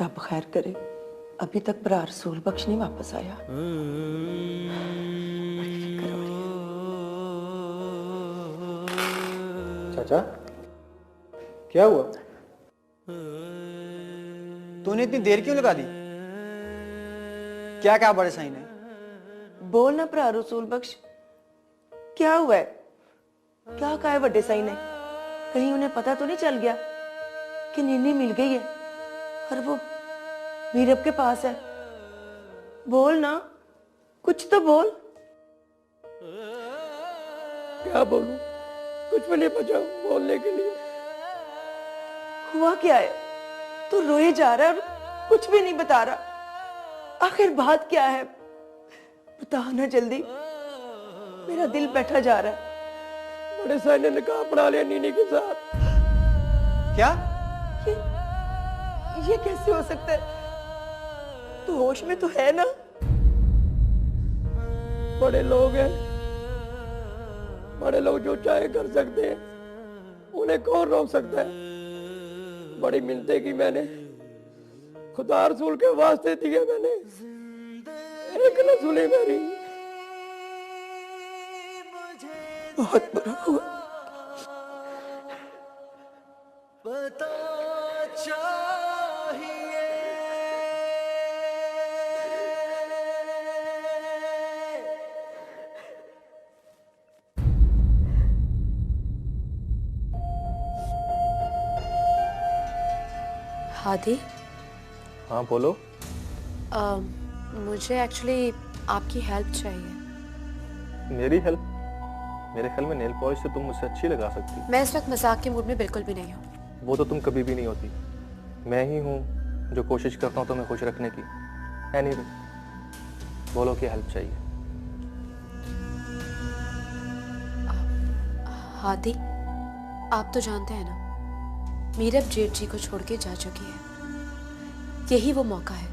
रब खैर करे, अभी तक भरा रसूल बख्श नहीं वापस आया। बड़ी फिक्र हो रही है। चाचा क्या हुआ? तूने इतनी देर क्यों लगा दी? क्या क्या बड़े साईं ने? बोल ना भरा रसूल बख्श, क्या हुआ है? क्या कहा है बड़े साईं ने? कहीं उन्हें पता तो नहीं चल गया कि नीनी मिल गई है और वो मीरब के पास है? बोल ना, कुछ तो बोल। क्या बोलूं? कुछ भी नहीं बचा बोलने के लिए। हुआ क्या है? तू रोए जा रहा है और कुछ भी नहीं बता रहा। आखिर बात क्या है? बता ना जल्दी, मेरा दिल बैठा जा रहा है। बड़े साईं ने निकाह पढ़ा लिया नीनी के साथ। क्या? ये कैसे हो सकता है? तू होश में तो है ना? बड़े लोग हैं, बड़े लोग जो चाहे कर सकते हैं, उन्हें कौन रोक सकता है? बड़ी मिन्नतें की मैंने, खुदा रसूल के वास्ते दिए मैंने, एक न सुनी मेरी। बहुत बुरा हुआ। पता चाहिए हादी। हाँ बोलो। मुझे एक्चुअली आपकी हेल्प चाहिए। मेरी हेल्प? मेरे ख्याल में नेल पॉलिश से तुम मुझसे अच्छी लगा सकती। मैं इस वक्त मजाक के मूड में बिल्कुल भी नहीं हूँ। वो तो तुम कभी भी नहीं होती। मैं ही हूँ जो कोशिश करता हूँ तुम्हें खुश रखने की। एनीवे, बोलो क्या हेल्प चाहिए। हादी, आप तो जानते हैं ना, मीरब जेठ जी को छोड़ के जा चुकी है। यही वो मौका है,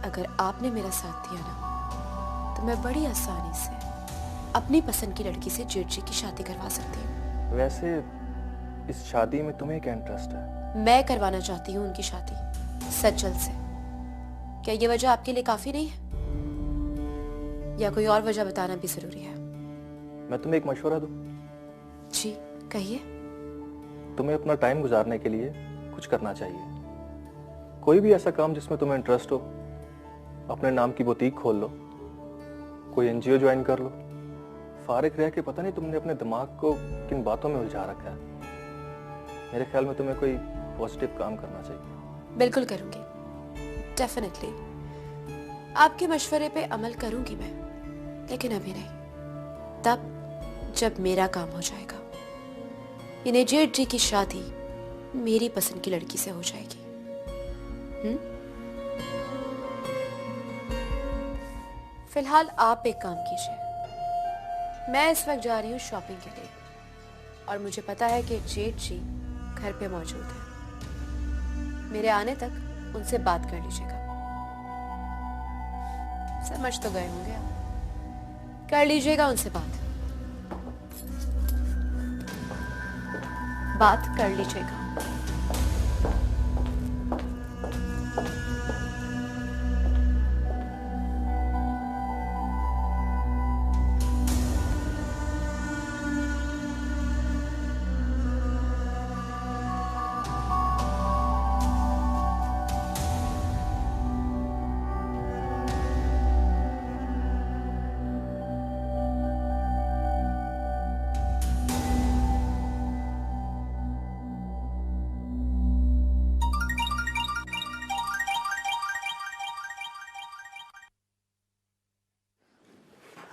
अगर आपने मेरा साथ दिया ना, तो मैं बड़ी आसानी से अपनी पसंद की लड़की से जेठ जी की शादी करवा सकती हूँ। वैसे इस शादी में तुम्हें क्या इंटरेस्ट है? मैं करवाना चाहती हूँ उनकी शादी सज्जल से। क्या ये वजह आपके लिए काफी नहीं है, या कोई और वजह बताना भी जरूरी है? मैं तुम्हें एक मशवरा दूं? जी कहिए। तुम्हें अपना टाइम गुजारने के लिए कुछ करना चाहिए। कोई भी ऐसा काम जिसमें तुम्हें इंटरेस्ट हो। अपने नाम की बुटीक खोल लो, कोई एनजीओ ज्वाइन कर लो। फारिग रह के पता नहीं तुमने अपने दिमाग को किन बातों में उलझा रखा है। मेरे ख्याल में तुम्हें कोई पॉजिटिव काम करना चाहिए। बिल्कुल करूंगी, डेफिनेटली। आपके मशवरे पे अमल करूंगी मैं, लेकिन अभी नहीं, तब जब मेरा काम हो जाएगा। यानी जेठ जी की शादी मेरी पसंद की लड़की से हो जाएगी। फिलहाल आप एक काम कीजिए, मैं इस वक्त जा रही हूँ शॉपिंग के लिए, और मुझे पता है कि जेठ जी घर पे मौजूद है। मेरे आने तक उनसे बात कर लीजिएगा। समझ तो गए होंगे आप, कर लीजिएगा उनसे बात कर लीजिएगा।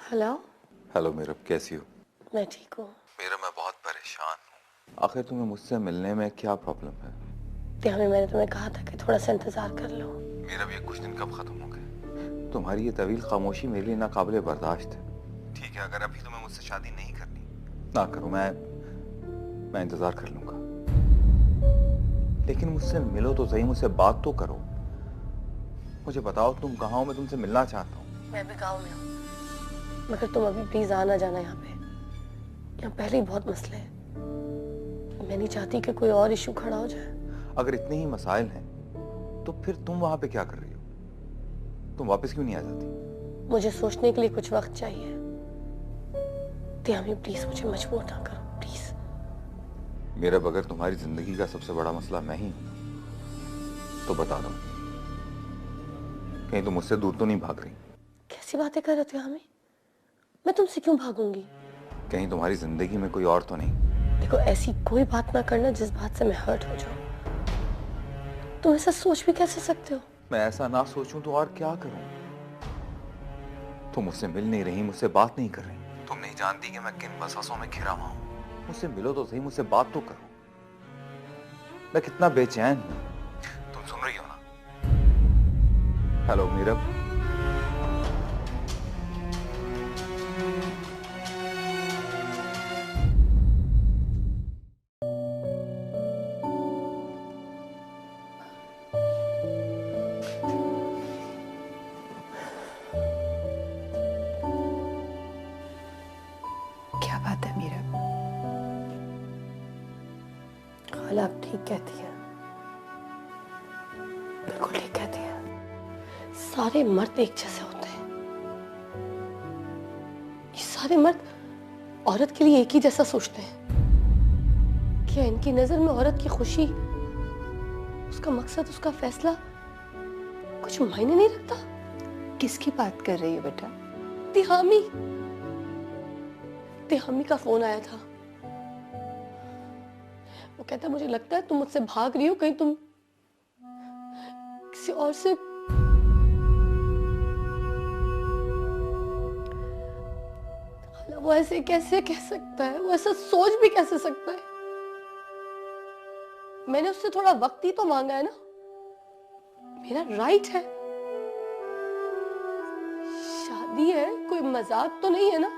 हेलो। हेलो मीरब, कैसी हो? मैं ठीक हूँ। मीरब, मैं बहुत परेशान हूँ। आखिर तुम्हें मुझसे मिलने में क्या प्रॉब्लम है? त्यामी, मैंने तुम्हें कहा था कि थोड़ा सा इंतजार कर लो। मीरब, ये कुछ दिन कब खत्म हो गए? तुम्हारी ये तवील खामोशी मेरे लिए नाकाबिले बर्दाश्त है। ठीक है, अगर अभी तुम्हें मुझसे शादी नहीं करनी, ना करो, मैं इंतजार कर लूंगा। लेकिन मुझसे मिलो तो सही, मुझसे बात तो करो। मुझे बताओ तुम कहाँ हो, मैं तुमसे मिलना चाहता हूँ। मैं भी गाँव में हूँ, मगर तुम अभी प्लीज आना जाना यहाँ पे। यहाँ पहले ही बहुत मसले हैं। मैं नहीं चाहती कि कोई और इशू खड़ा हो जाए। अगर इतने ही मसाइल हैं तो फिर तुम वहां पे क्या कर रही हो? तुम वापस क्यों नहीं आ जाती? मुझे सोचने के लिए कुछ वक्त चाहिए। त्यामी प्लीज मुझे मजबूर ना करो प्लीज। मेरा बगैर तुम्हारी जिंदगी का सबसे बड़ा मसला मैं ही हूं। तो बता दो, कहीं तुम मुझसे दूर तो नहीं भाग रही? कैसी बातें कर रहे हो त्यामी? मैं तुमसे क्यों भागूंगी? कहीं तुम्हारी जिंदगी में कोई और तो नहीं? देखो ऐसी कोई बात ना करना जिस बात से मैं हर्ट हो जाऊं। तुम ऐसा सोच भी कैसे सकते हो? मैं ऐसा ना सोचूं तो और क्या करूं? तुम मुझसे मिल नहीं रही, मुझसे बात नहीं कर रही। तुम नहीं जानती कि मैं किन वसवसों में घिरा हुआ हूं। मुझसे मिलो तो सही, मुझसे बात तो करो। मैं कितना बेचैन हूं। तुम सुन रही हो ना? हेलो मीरब। क्या बात है मीरा? खाला आप ठीक कहती है, बिल्कुल ठीक कहती है। सारे मर्द एक जैसे होते हैं। ये सारे मर्द औरत के लिए एक ही जैसा सोचते हैं। क्या इनकी नजर में औरत की खुशी, उसका मकसद, उसका फैसला कुछ मायने नहीं रखता? किसकी बात कर रही हो बेटा? तिहामी का फोन आया था। वो कहता मुझे लगता है तुम मुझसे भाग रही हो, कहीं तुम किसी और से। वो ऐसे कैसे कह सकता है? वो ऐसा सोच भी कैसे सकता है? मैंने उससे थोड़ा वक्त ही तो मांगा है ना, मेरा राइट है। शादी है, कोई मजाक तो नहीं है ना?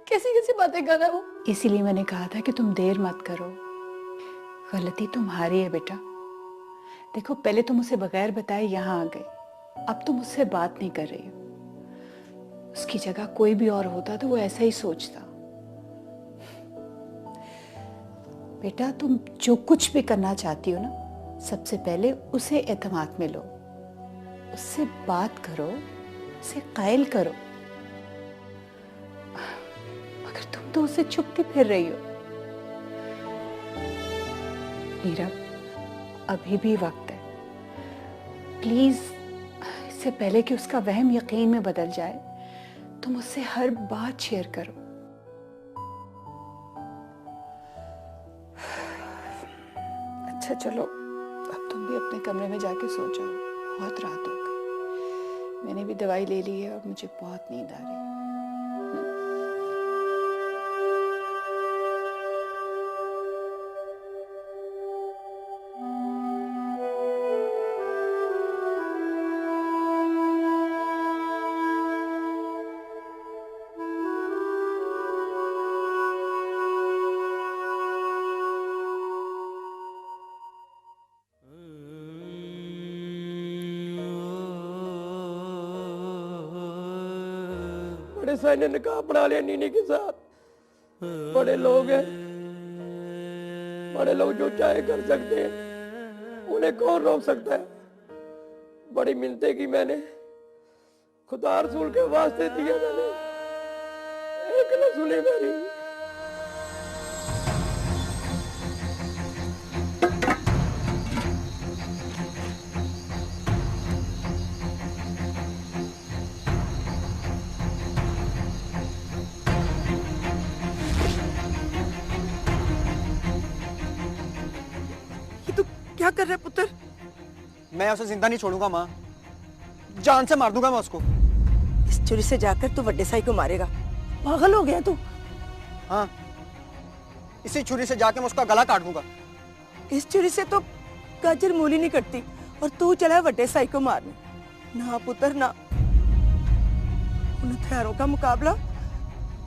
कैसी कैसी बातें कर रहा है वो? इसीलिए मैंने कहा था कि तुम देर मत करो। गलती तुम्हारी है बेटा। देखो पहले तुम उसे बगैर बताए यहाँ आ गए, अब तुम उससे बात नहीं कर रही हो। उसकी जगह कोई भी और होता तो वो ऐसा ही सोचता। बेटा तुम जो कुछ भी करना चाहती हो ना, सबसे पहले उसे एतमाद में लो, उससे बात करो, उसे कायल करो। मगर तुम तो उसे छुपती फिर रही हो। मीरा अभी भी वक्त है, प्लीज इससे पहले कि उसका वहम यकीन में बदल जाए, तुम उससे हर बात शेयर करो। अच्छा चलो, अब तुम भी अपने कमरे में जाके सो जाओ, बहुत रात हो गई। मैंने भी दवाई ले ली है और मुझे बहुत नींद आ रही है। बड़े साई ने निकाह पढ़ा लिया नीनी के साथ। बड़े लोग हैं, बड़े लोग जो चाहे कर सकते हैं, उन्हें कौन रोक सकता है? बड़ी मिन्नतें की मैंने, खुदा रसूल के वास्ते दिए मैंने, एक न सुनी मेरी। क्या कर रहे पुत्र? मैं उसे जिंदा नहीं छोड़ूंगा माँ, जान से मार दूंगा मैं उसको। इस छुरी से जाकर तू वड्डे साई को मारेगा? पागल हो गया तू? हाँ, इसी छुरी से जाके मैं उसका गला काट दूंगा। इस छुरी से तो गाजर मूली नहीं कटती, और तू चला है वड्डे साई को मारने। ना पुत्र ना, उन हथियारों का मुकाबला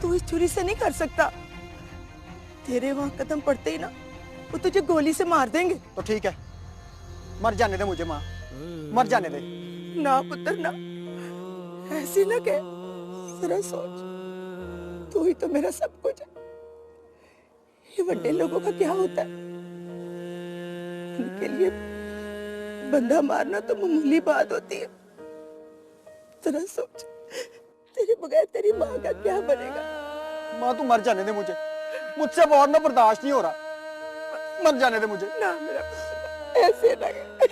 तू इस छुरी से नहीं कर सकता। तेरे वहां कदम पड़ते ही ना वो तुझे गोली से मार देंगे। तो ठीक है, मर जाने दे मुझे माँ, मर जाने दे। ना पुत्र ना, ऐसी ना कह। जरा सोच, तू ही तो मेरा सब कुछ है। ये बड़े लोगों का क्या होता है? उनके लिए बंदा मारना तो मामूली बात होती है। जरा सोच, तेरे बगैर तेरी माँ का क्या बनेगा? माँ तू मर जाने दे मुझे, मुझसे अब और ना बर्दाश्त नहीं हो रहा, मर जाने दे मुझे। ना मेरा पुत्र,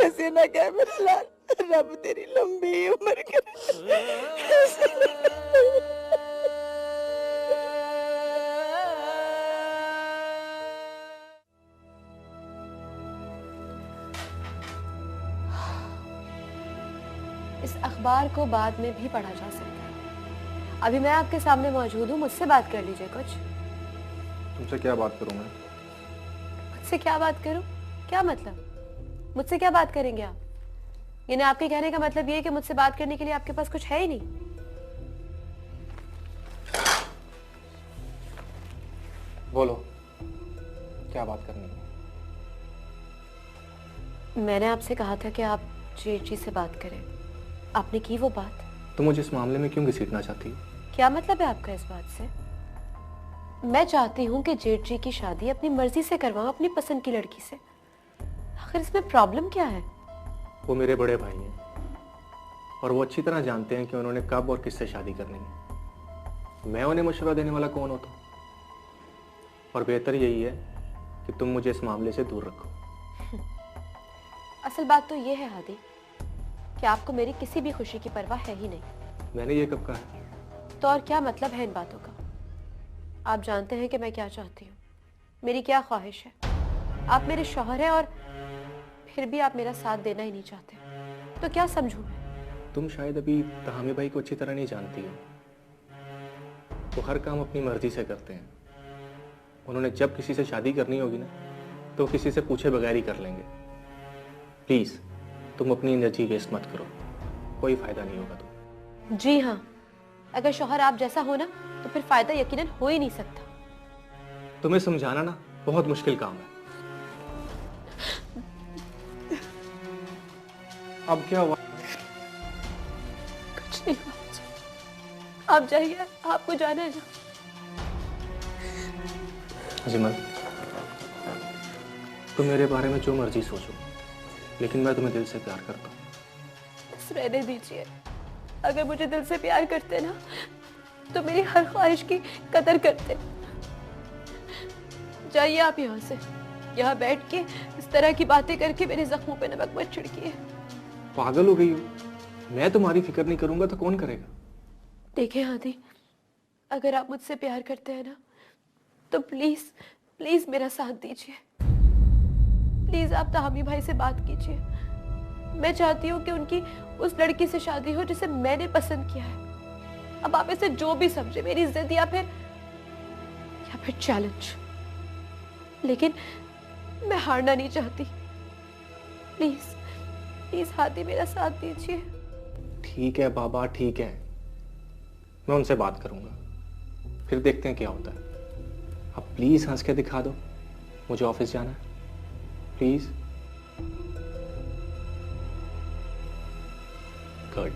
ऐसे ना कह मेरा लाल, रब तेरी लंबी उम्र करे। इस अखबार को बाद में भी पढ़ा जा सकता है। अभी मैं आपके सामने मौजूद हूँ, मुझसे बात कर लीजिए कुछ। तुमसे क्या बात करूं मैं? मुझसे क्या बात करूं? क्या मतलब? मुझसे क्या बात करेंगे आप? यानी आपके कहने का मतलब ये है कि मुझसे बात करने के लिए आपके पास कुछ है ही नहीं? बोलो, क्या बात करनी है? मैंने आपसे कहा था कि आप जेठी से बात करें, आपने की वो बात? तुम मुझे इस मामले में क्यों घसीटना चाहती हो? क्या मतलब है आपका इस बात से? मैं चाहती हूँ कि जेठ जी की शादी अपनी मर्जी से करवाऊं, अपनी पसंद की लड़की से। आखिर इसमें प्रॉब्लम क्या है? वो मेरे बड़े भाई हैं और वो अच्छी तरह जानते हैं कि उन्होंने कब और किससे शादी करनी है। मैं उन्हें मशवरा देने वाला कौन होता? और बेहतर यही है कि तुम मुझे इस मामले से दूर रखो। असल बात तो ये है हादी कि आपको मेरी किसी भी खुशी की परवाह है ही नहीं। मैंने ये कब कहा? तो और क्या मतलब है इन बातों का? आप जानते हैं कि मैं क्या चाहती हूँ, मेरी क्या ख्वाहिश है। आप मेरे शौहर हैं और फिर भी आप मेरा साथ देना ही नहीं चाहते, तो क्या समझूं मैं? तुम शायद अभी तहामी भाई को अच्छी तरह नहीं जानती हो। वो हर काम अपनी मर्जी से करते हैं। उन्होंने जब किसी से शादी करनी होगी ना, तो किसी से पूछे बगैर ही कर लेंगे। प्लीज तुम अपनी एनर्जी वेस्ट मत करो, कोई फायदा नहीं होगा। तुम जी हाँ, अगर शौहर आप जैसा हो ना, तो फिर फायदा यकीनन हो ही नहीं सकता। तुम्हें समझाना ना बहुत मुश्किल काम है। अब क्या हुआ? कुछ नहीं हुआ। आप जाइए, आपको जाना है ना। अजमल, तुम मेरे बारे में जो मर्जी सोचो, लेकिन मैं तुम्हें दिल से प्यार करता हूँ। बस रहने दीजिए। अगर मुझे दिल से प्यार करते ना, तो मेरी हर ख्वाहिश की कदर करते। जाइए आप यहाँ से। यहाँ बैठ के इस तरह की बातें करके मेरे जख्मों पे नमक मत छिड़किए। पागल हो गई हो? मैं तुम्हारी फिक्र नहीं करूंगा तो कौन करेगा? देखिए हादी, अगर आप मुझसे प्यार करते हैं ना, तो प्लीज प्लीज मेरा साथ दीजिए। प्लीज आप तहामी भाई से बात कीजिए। मैं चाहती हूँ कि उनकी उस लड़की से शादी हो जिसे मैंने पसंद किया है। अब आप इसे जो भी समझे, मेरी जिद या फिर चैलेंज, लेकिन मैं हारना नहीं चाहती। प्लीज प्लीज हादी मेरा साथ दीजिए। ठीक है बाबा, ठीक है, मैं उनसे बात करूंगा, फिर देखते हैं क्या होता है। अब प्लीज हंस के दिखा दो, मुझे ऑफिस जाना है, प्लीज। गुड।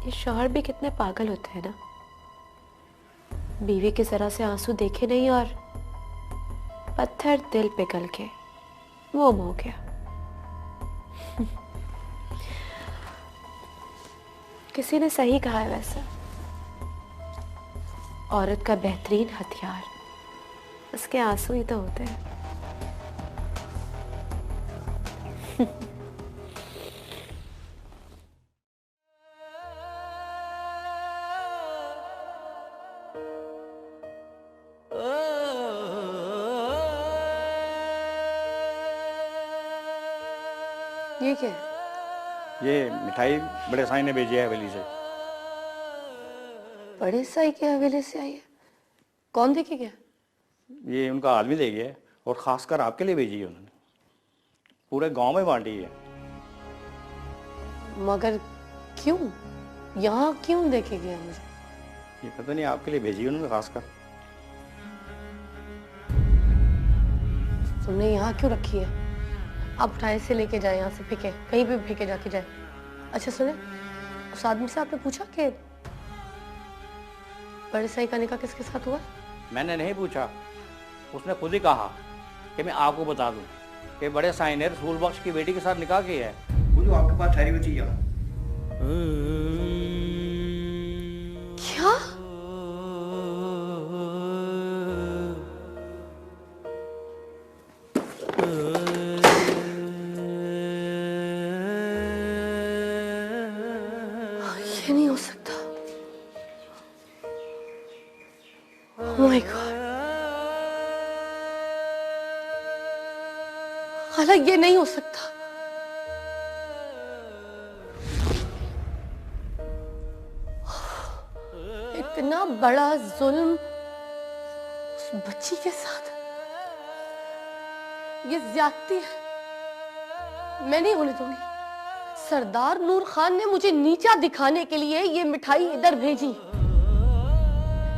ये शौहर भी कितने पागल होते हैं ना। बीवी के जरा से आंसू देखे नहीं और पत्थर दिल पिघल के वो हो गया। किसी ने सही कहा है वैसे, औरत का बेहतरीन हथियार उसके आंसू ही तो होते हैं। ये क्या है? ये मिठाई बड़े साईं ने भेजी है हवेली से। बड़े साई के हवेली से आई है? कौन देके गया? ये उनका आदमी दे गया है और खासकर आपके लिए भेजी है उन्होंने। पूरे गांव में बांटी है। मगर क्यों? यहाँ क्यों देके गया मुझे? ये पता नहीं, आपके लिए भेजी है उन्होंने खासकर। तुमने यहाँ क्यों रखी है? आप उठाए से लेके जाए, यहाँ से फेंके, कहीं भी फेंके जाके जाए। अच्छा सुने, उस आदमी से आपने पूछा कि बड़े साई का निकाह किसके साथ हुआ? मैंने नहीं पूछा, उसने खुद ही कहा कि मैं आपको बता दूं कि बड़े साईं ने रसूल बख्श की बेटी के साथ निकाह किया है। वो जो आपके पास ठहरी हुई थी यहाँ। क्या? ये नहीं हो सकता। Oh my God. खाला ये नहीं हो सकता। इतना बड़ा जुल्म उस बच्ची के साथ, ये ज्यादती है। मैं नहीं होने दूंगी। सरदार नूर खान ने मुझे नीचा दिखाने के लिए ये मिठाई इधर भेजी।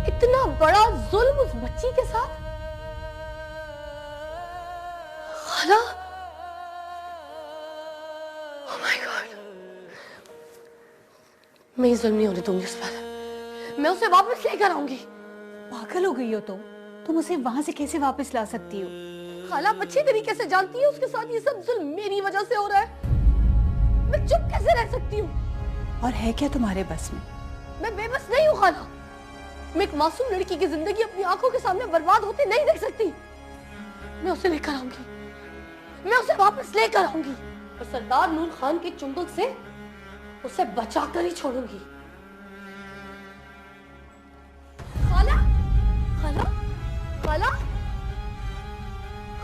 इतना बड़ा जुल्म उस बच्ची के साथ। खाला, oh my God. मैं ये जुल्म नहीं होने दूंगी उस पर। मैं उसे वापस लेकर आऊंगी। पागल हो गई हो तुम उसे वहां से कैसे वापस ला सकती हो? खाला अच्छी तरीके से जानती है उसके साथ ये सब जुल्म मेरी वजह से हो रहा है। मैं चुप कैसे रह सकती हूँ? और है क्या तुम्हारे बस में? मैं बेबस नहीं हूँ खाला। मैं एक मासूम लड़की की जिंदगी अपनी आंखों के सामने बर्बाद होते नहीं देख सकती। मैं उसे लेकर आऊंगी, मैं उसे वापस लेकर आऊंगी और सरदार नूर खान के चुंबक से उसे बचाकर ही छोड़ूंगी। खाला, खाला, खाला,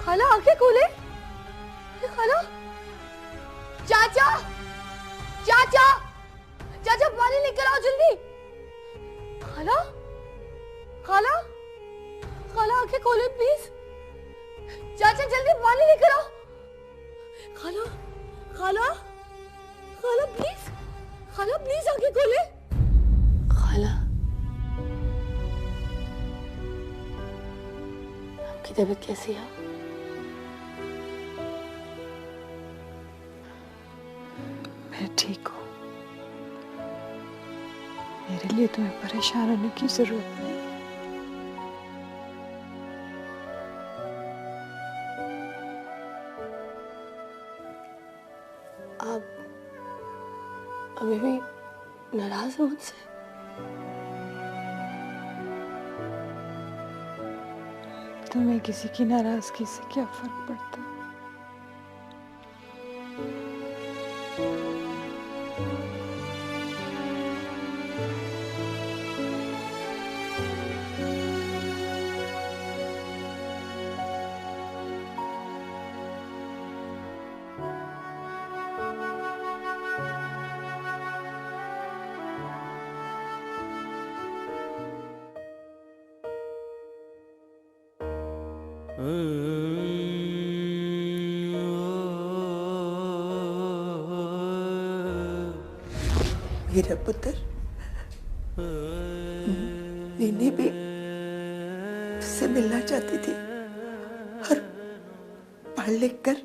खाला आंखें खोले। खाला, चाचा, चाचा, चाचा पानी लेकर आओ जल्दी। खाला, खाला, खाला आंखें खोले प्लीज। चाचा जल्दी पानी लेकर आओ। खाला, खाला, खाला प्लीज, खाला प्लीज आंखें खोले। खाला, आपकी तबीयत कैसी है? मैं ठीक हूँ। मेरे लिए तुम्हें परेशान होने की जरूरत नहीं। आप अभी भी नाराज हैं मुझसे? तुम्हें किसी की नाराजगी से क्या फर्क पड़ता है? मेरा पुत्र नीनी भी तुझसे मिलना चाहती थी और पढ़ लिख कर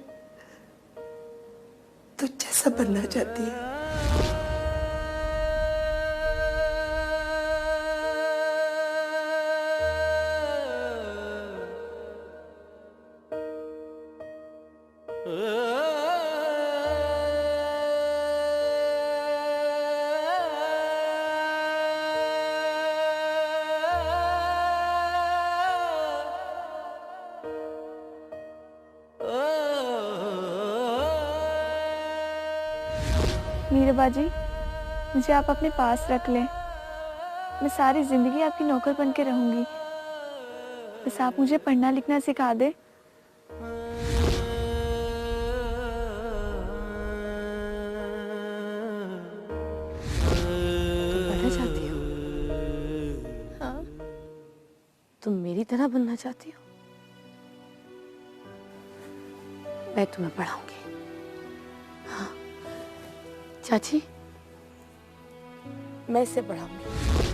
तुझ जैसा बनना चाहती है। मीराबा जी, मुझे आप अपने पास रख लें। मैं सारी जिंदगी आपकी नौकर बन के रहूंगी। बस आप मुझे पढ़ना लिखना सिखा दे। तुम पढ़ना चाहती हो? हाँ, तुम मेरी तरह बनना चाहती हो? मैं तुम्हें पढ़ाऊंगी। हाँ चाची, मैं इसे पढ़ाऊंगी।